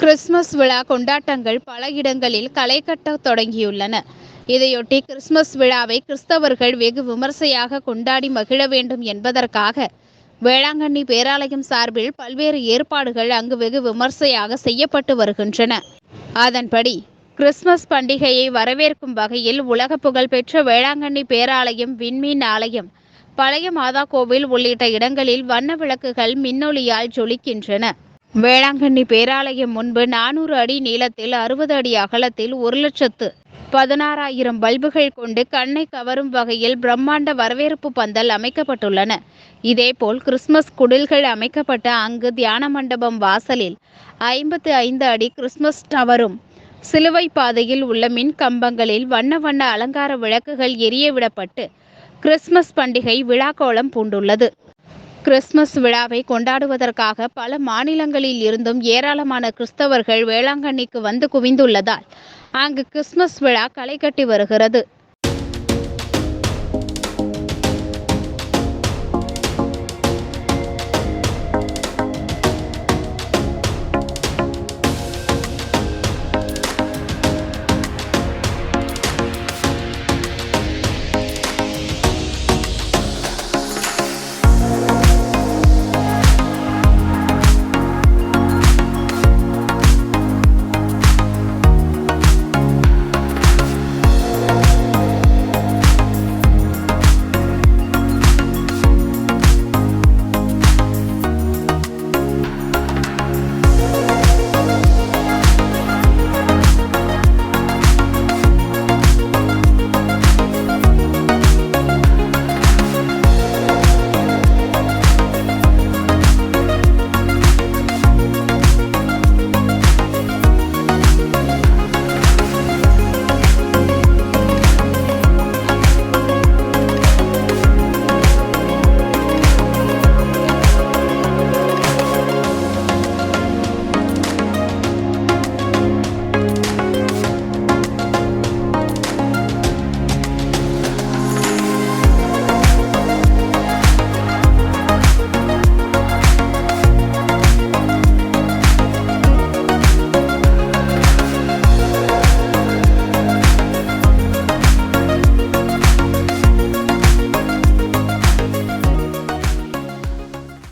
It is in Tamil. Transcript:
கிறிஸ்துமஸ் விழா கொண்டாட்டங்கள் பல இடங்களில் களை கட்ட தொடங்கியுள்ளன. இதையொட்டி கிறிஸ்துமஸ் விழாவை கிறிஸ்தவர்கள் வெகு விமர்சையாக கொண்டாடி மகிழ வேண்டும் என்பதற்காக வேளாங்கண்ணி பேராலயம் சார்பில் பல்வேறு ஏற்பாடுகள் அங்கு வெகு விமர்சையாக செய்யப்பட்டு வருகின்றன. அதன்படி கிறிஸ்துமஸ் பண்டிகையை வரவேற்கும் வகையில் உலக புகழ்பெற்ற வேளாங்கண்ணி பேராலயம், விண்மீன் ஆலயம், பழைய மாதா கோவில் உள்ளிட்ட இடங்களில் வண்ண விளக்குகள் மின்னொளியால் ஜொலிக்கின்றன. வேளாங்கண்ணி பேராலயம் முன்பு 400 அடி நீளத்தில் 60 அடி அகலத்தில் 1,16,000 பல்புகள் கொண்டு கண்ணை கவரும் வகையில் பிரம்மாண்ட வரவேற்பு பந்தல் அமைக்கப்பட்டுள்ளன. இதேபோல் கிறிஸ்துமஸ் குடில்கள் அமைக்கப்பட்ட அங்கு தியான மண்டபம் வாசலில் 55 அடி கிறிஸ்துமஸ் டவரும், சிலுவை பாதையில் உள்ள மின் கம்பங்களில் வண்ண வண்ண அலங்கார விளக்குகள் எரிய விடப்பட்டு கிறிஸ்துமஸ் பண்டிகை விழாக்கோலம் பூண்டுள்ளது. கிறிஸ்துமஸ் விழாவை கொண்டாடுவதற்காக பல மாநிலங்களில் இருந்தும் ஏராளமான கிறிஸ்தவர்கள் வேளாங்கண்ணிக்கு வந்து குவிந்துள்ளதால் அங்கு கிறிஸ்துமஸ் விழா களை கட்டி வருகிறது.